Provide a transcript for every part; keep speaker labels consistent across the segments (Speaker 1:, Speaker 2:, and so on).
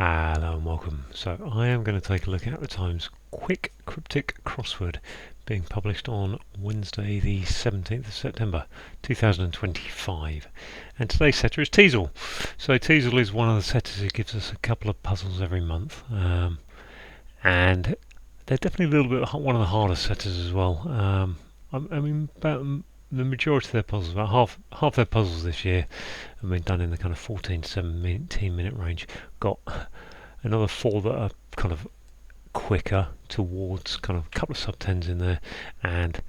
Speaker 1: Hello and welcome. So I am going to take a look at the Times quick cryptic crossword being published on Wednesday the 17th of September 2025. And today's setter is Teazel. So Teazel is one of the setters who gives us a couple of puzzles every month. And they're definitely a little bit one of the harder setters as well. I mean, about the majority of their puzzles, about half their puzzles this year have been done in the kind of 14 to 17 minute range. Got another 4 that are kind of quicker towards kind of a couple of sub-10s in there, and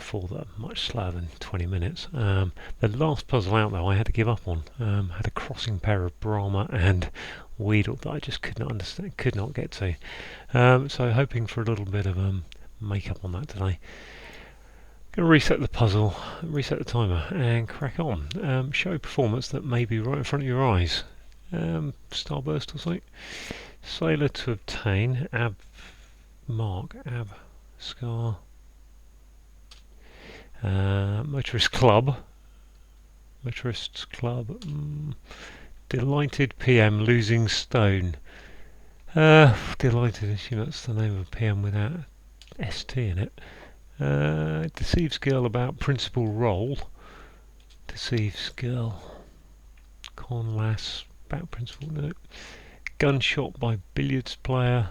Speaker 1: 4 that are much slower than 20 minutes. The last puzzle out though I had to give up on. Had a crossing pair of Brahma and Weedle that I just could not understand, could not get to. So hoping for a little bit of make-up on that today. Going to reset the puzzle, reset the timer, and crack on. Show performance that may be right in front of your eyes. Starburst or something. Sailor to obtain. Scar. Motorist Club. Motorists Club. Delighted PM losing stone. Delighted, assume that's the name of a PM without ST in it. Deceives girl about principal role. Deceives girl. Con lass about principal note. Gunshot by billiards player.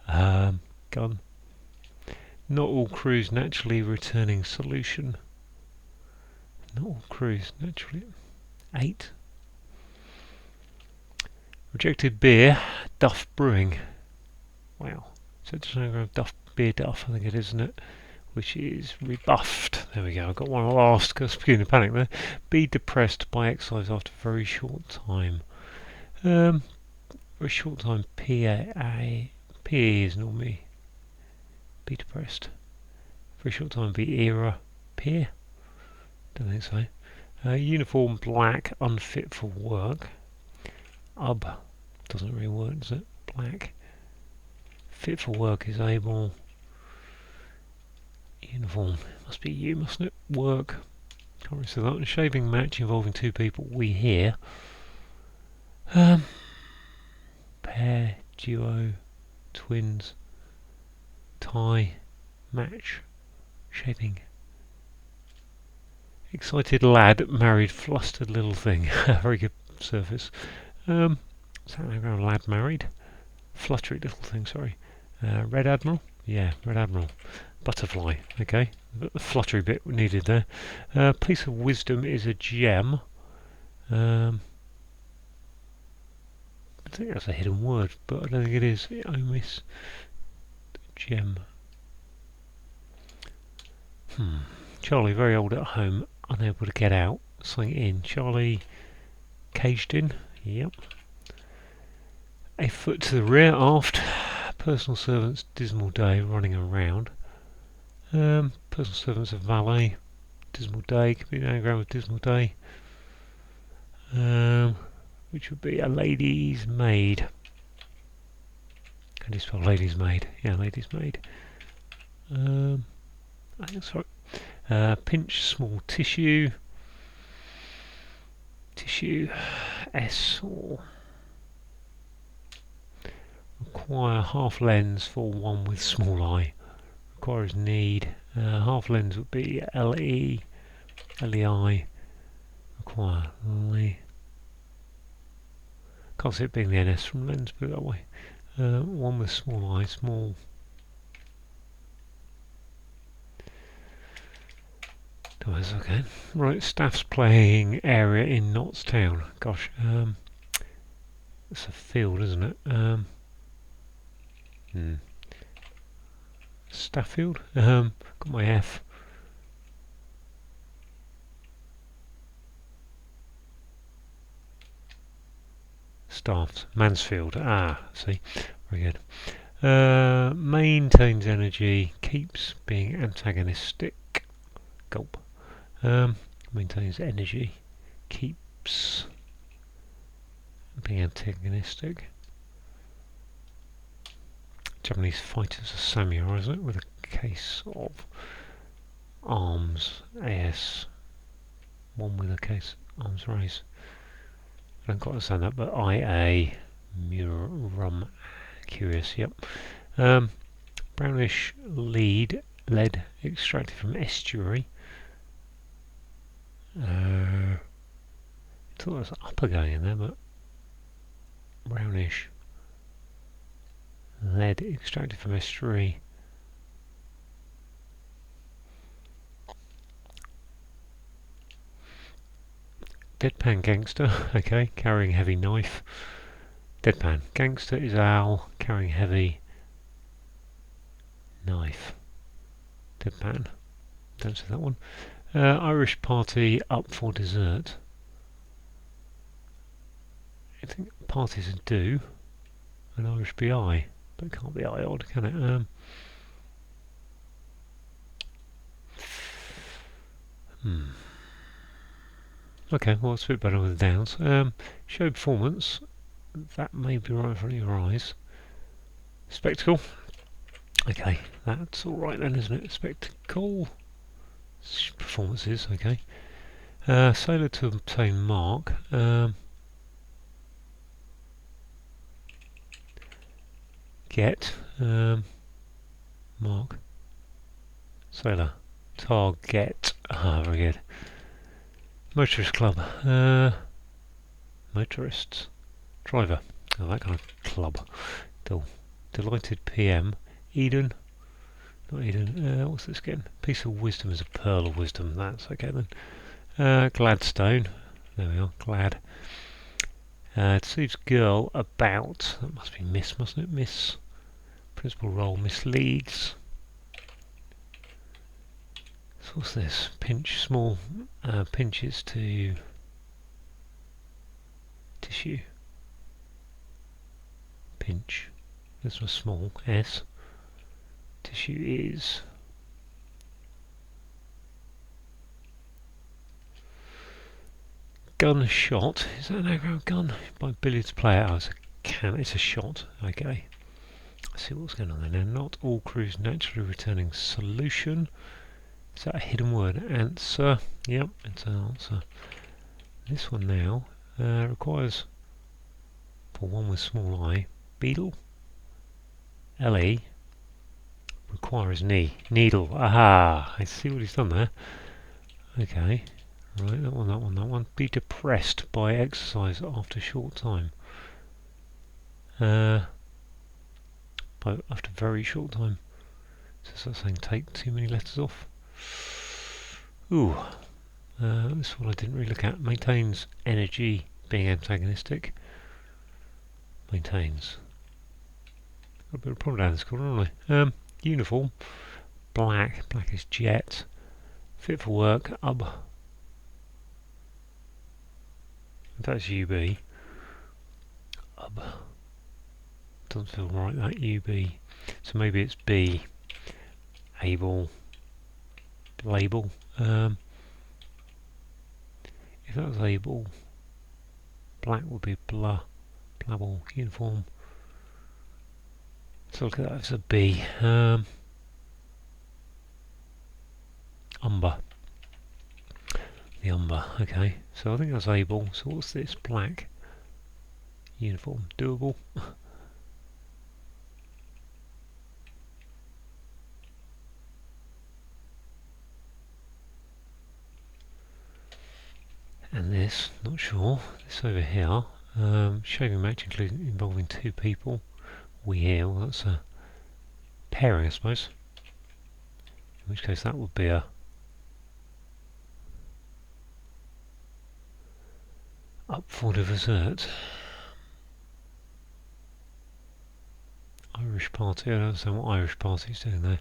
Speaker 1: Gun. Not all crews naturally returning solution. Not all crews naturally. 8. Rejected beer. Duff Brewing. Wow. So it's anagram of Duff, beer Duff, I think it is, isn't it? Which is rebuffed. There we go. I got one last because I was beginning to panic there. Be depressed by exercise after a very short time. Very short time. PE is normally be depressed. Very short time. Be era. Peer. Don't think so. Uniform black, unfit for work. Doesn't really work, does it? Black. Fit for work is able. Uniform. Must be you, mustn't it? Work. Can't really say that. A shaving match involving 2 people. We hear. Pair, duo, twins, tie, match, shaving. Excited lad, married, flustered little thing. Very good surface. Is that anagram lad married? Fluttery little thing, sorry. Red Admiral? Yeah, Red Admiral. Butterfly, okay. The fluttery bit needed there. Piece of wisdom is a gem. I think that's a hidden word, but I don't think it is. Omis. Gem. Charlie, very old at home, unable to get out. Something in. Charlie, caged in. Yep. A foot to the rear, aft. Personal servants, dismal day, running around. Personal servants of valet, dismal day, could be an anagram of dismal day. Which would be a lady's maid. How do you spell lady's maid? Yeah, lady's maid. I think that's right. Pinch small tissue. Tissue. S or require half lens for one with small eye. Requires need. Half lens would be LE, LEI. Require LE. Can't see it being the NS from lens, put it that way. One with small eye, small. That's okay. Right, staff's playing area in Notts Town. Gosh, it's a field, isn't it? Staffield? Got my F. Staffs. Mansfield. See. Very good. Maintains energy. Keeps being antagonistic. Gulp. Maintains energy. Keeps being antagonistic. Japanese fighters are samurai, isn't it? With a case of arms. AS. One with a case arms race. I don't quite understand that, but IA, rum, curious, yep. Brownish lead extracted from estuary. I thought there was an upper going in there, but brownish lead extracted from estuary. Deadpan gangster, okay, carrying heavy knife. Deadpan gangster is owl, carrying heavy knife. Deadpan, don't see that one. Irish party up for dessert. I think parties are do, and Irish be I, but it can't be I odd, can it? Okay, well it's a bit better with the downs. Show performance, that may be right in front of your eyes. Spectacle, okay, that's alright then, isn't it? Spectacle, performances, okay. Sailor to obtain mark. Get mark. Sailor. Target. Very good. Motorist club. Motorists. Driver. Oh, that kind of club. Delighted PM. Eden. Not Eden. What's this again? Piece of wisdom is a pearl of wisdom. That's okay then. Gladstone. There we are. Glad. Deceives girl about. That must be Miss, mustn't it? Miss. Principal role misleads. So what's this? Pinch, small pinches to tissue. Pinch. This was small. S. Tissue is gun shot. Is that an aggro gun? By billiards player. Oh, it's a shot. Okay. Let's see what's going on there now. Not all crews naturally returning solution. Is that a hidden word? Answer. Yep, it's an answer. This one now requires, for one with small I, beetle. LE requires knee. Needle. Aha! I see what he's done there. Okay. Right, that one. Be depressed by exercise after a short time. After a very short time. So that's saying take too many letters off. Ooh. This one I didn't really look at. Maintains energy, being antagonistic. Maintains. Got a bit of a problem down this corner, haven't I? Uniform. Black. Black is jet. Fit for work. That's UB. Doesn't feel right, that UB. So maybe it's B. Able. Label. If that was able, black would be blabble, uniform. So look at that as a B. Umber. The umber, okay. So I think that's able. So what's this? Black. Uniform. Doable. And this, not sure. This over here. Shaving match involving two people. We here, well that's a pairing I suppose. In which case that would be a up for the dessert. Irish party, I don't understand what Irish party is doing there.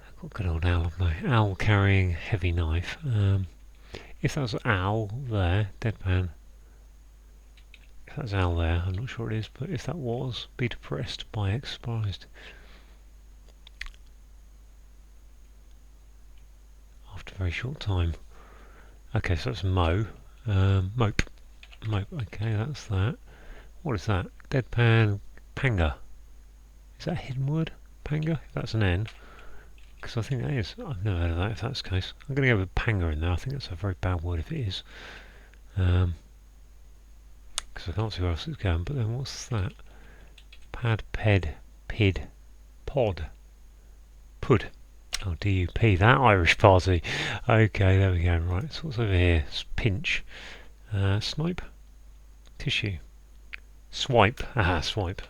Speaker 1: I've got good old owl, haven't I? Owl carrying heavy knife. If that was owl there, deadpan. If that's owl there, I'm not sure it is, but if that was, be depressed by exercised. After a very short time. Okay, so that's mope. Mope, okay, that's that. What is that? Deadpan, panga. Is that a hidden word? Panga? If that's an N. Because I think that is. I've never heard of that if that's the case. I'm going to go with panga in there. I think that's a very bad word if it is. Because I can't see where else it's going. But then what's that? Pad, ped, pid, pod, pud. Oh, DUP, that Irish party. Okay, there we go. Right, so what's over here? It's pinch. Snipe. Tissue. Swipe. Aha, swipe.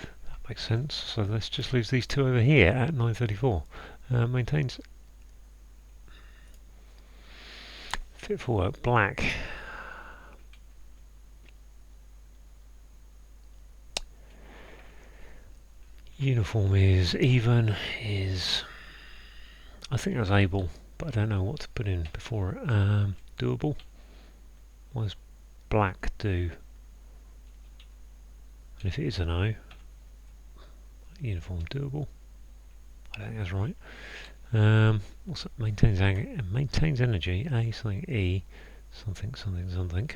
Speaker 1: That makes sense. So let's just lose these two over here at 9:34. Maintains. Fit for work. Black. Uniform is even. Is. I think that's able, but I don't know what to put in before it. Doable. What does black do? And if it is an O, uniform doable. I don't think that's right. What's that? Maintains energy. A something E something something something.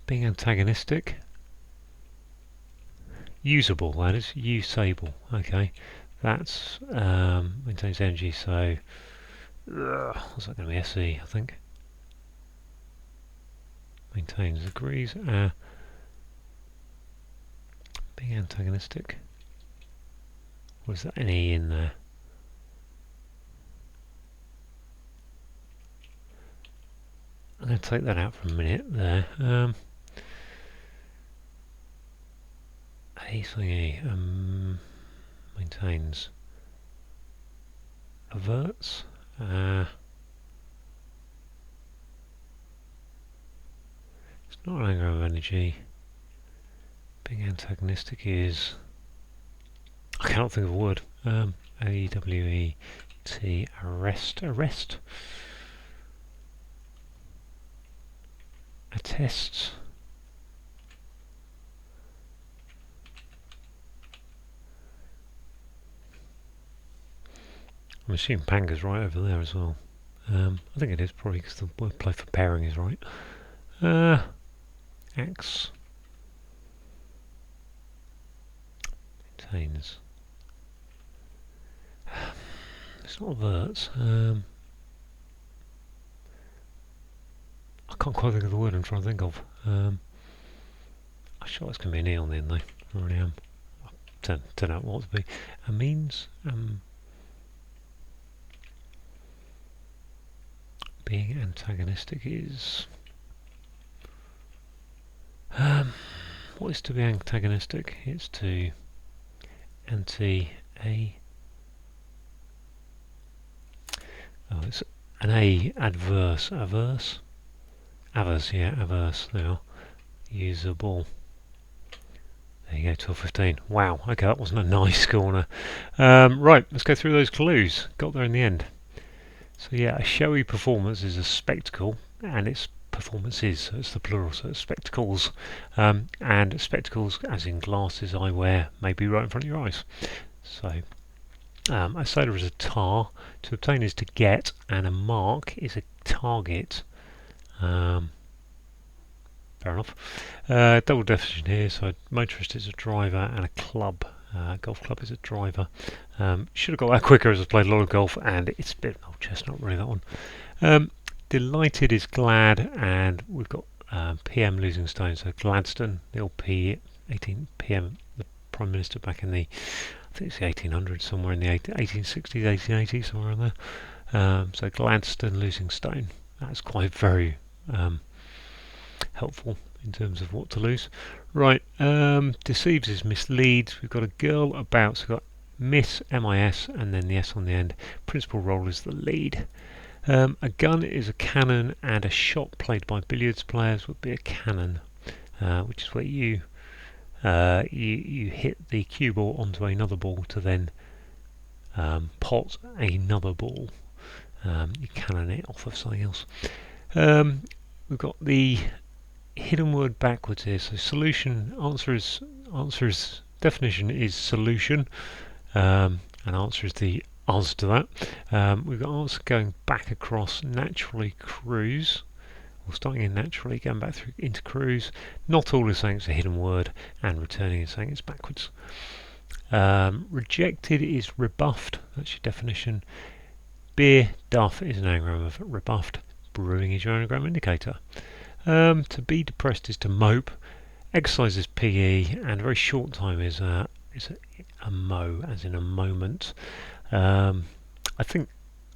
Speaker 1: Being antagonistic. Usable. That is usable. Okay. That's maintains energy. So what's that going to be? SE, I think. Maintains degrees. Being antagonistic. What is that? An E in there? I'm going to take that out for a minute there. A something E. Maintains. Averts. It's not an anagram of energy. Being antagonistic is. I cannot think of a word. A-W-E-T. Arrest. Arrest. Attests. I'm assuming panga's right over there as well. I think it is probably because the wordplay for pairing is right. Axe. Maintains. It's not averts. I can't quite think of the word I'm trying to think of. I'm sure it's going to be an E on the end though. I really am. I don't know what to be. A means. Being antagonistic is. What is to be antagonistic? It's to anti-A. Oh, it's an A adverse. Averse? Averse, yeah, averse. There you are. Usable. There you go, 12:15. Wow, okay, that wasn't a nice corner. Right, let's go through those clues. Got there in the end. So yeah, a showy performance is a spectacle, and it's performances, so it's the plural, so it's spectacles. And spectacles, as in glasses I wear, may be right in front of your eyes. So, a soda is a tar. To obtain is to get, and a mark is a target. Fair enough. Double definition here, so a motorist is a driver, and a club. Golf club is a driver. Should have got that quicker as I've played a lot of golf, and it's a bit of an old chestnut, really, that one. Delighted is glad, and we've got PM losing stone, so Gladstone, the old P, 18 PM, the Prime Minister back in the, I think it's the 1800s, somewhere in the 1860s, 1880s, somewhere around there. So Gladstone losing stone, that's quite very helpful in terms of what to lose. Right, deceives is misleads. We've got a girl about, so we've got miss, M-I-S, and then the S on the end. Principal role is the lead. A gun is a cannon, and a shot played by billiards players would be a cannon, which is where you hit the cue ball onto another ball to then pot another ball. You cannon it off of something else. We've got the hidden word backwards here. So solution, answer is definition is solution, and answer is the answer to that. We've got answer going back across, naturally cruise, or starting in naturally, going back through into cruise. Not all is saying it's a hidden word, and returning is saying it's backwards. Rejected is rebuffed, that's your definition. Beer duff is an anagram of rebuffed. Brewing is your anagram indicator. To be depressed is to mope. Exercise is PE, and very short time is a mo, as in a moment. I think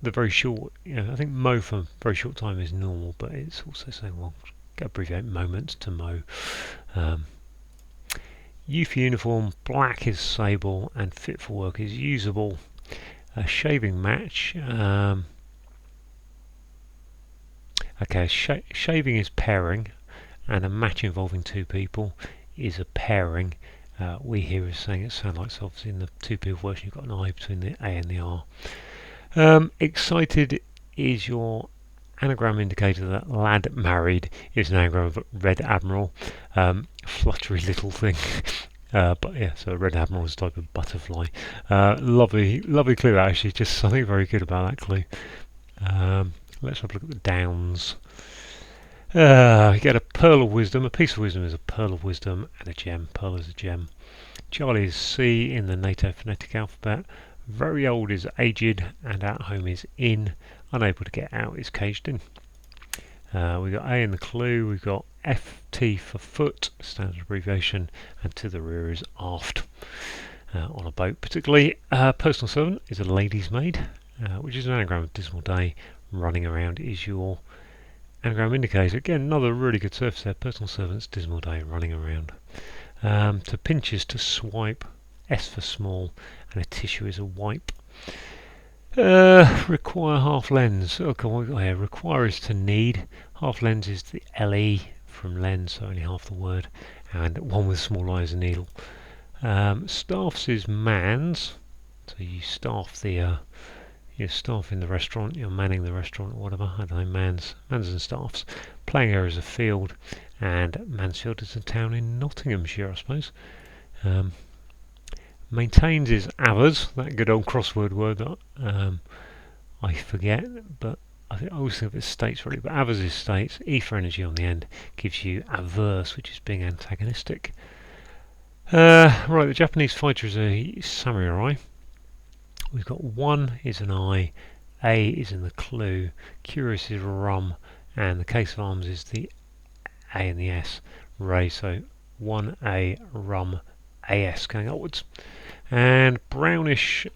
Speaker 1: the very short, I think mo for very short time is normal, but it's also saying, well, abbreviate moments to mo. Youth uniform, black is sable, and fit for work is usable. A shaving match. Shaving is pairing, and a match involving two people is a pairing. We here is saying it sounds like, so obviously in the two people version you've got an I between the A and the R. Excited is your anagram indicator that lad married is an anagram of red admiral. Fluttery little thing. But yeah, so red admiral is a type of butterfly. Lovely clue actually, just something very good about that clue. Let's have a look at the downs. You get a pearl of wisdom. A piece of wisdom is a pearl of wisdom, and a gem. Pearl is a gem. Charlie is C in the NATO phonetic alphabet. Very old is aged, and at home is in. Unable to get out is caged in. We've got A in the clue. We've got FT for foot, standard abbreviation, and to the rear is aft. On a boat particularly. Personal servant is a lady's maid, which is an anagram of dismal day. Running around is your anagram indicator. Again, another really good surface there. Personal servants, dismal day, running around. To pinch is to swipe. S for small, and a tissue is a wipe. Require half lens. Okay, what we got here? Require is to need. Half lens is the LE from lens, so only half the word. And one with small eye is a needle. Staffs is mans. So you staff the you're staff in the restaurant, you're manning the restaurant or whatever, I don't know, mans and staffs. Playing area is a field, and Mansfield is a town in Nottinghamshire, I suppose. Maintains is avers, that good old crossword word that I forget, but I always think of it as states really, but avers is states. E for energy on the end gives you averse, which is being antagonistic. Right, the Japanese fighter is a samurai. We've got one is an I, A is in the clue, curious is rum, and the case of arms is the A and the S, Ray, so 1A, rum, AS going upwards. And brownish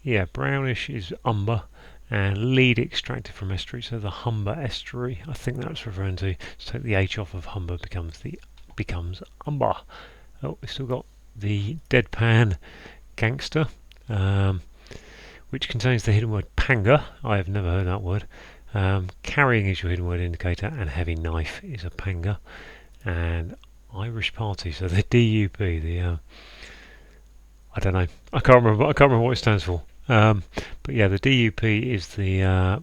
Speaker 1: is umber, and lead extracted from estuary, so the Humber estuary, I think that's referring to take the H off of Humber becomes umber. Oh, we've still got the deadpan gangster, which contains the hidden word panga. I have never heard that word. Carrying is your hidden word indicator, and heavy knife is a panga. And Irish party, so the DUP, I don't know, I can't remember what it stands for. But yeah, the DUP is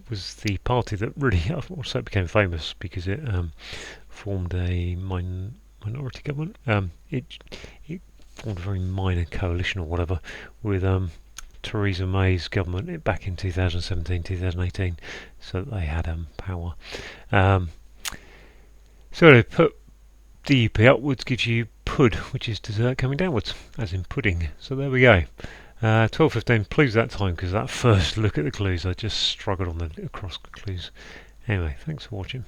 Speaker 1: was the party that really also became famous because it formed a minority government. It formed a very minor coalition or whatever with Theresa May's government back in 2017, 2018, so that they had power. So they put DUP upwards gives you pud, which is dessert coming downwards, as in pudding. So there we go. 12:15, please that time, because that first look at the clues, I just struggled on the cross clues. Anyway, thanks for watching.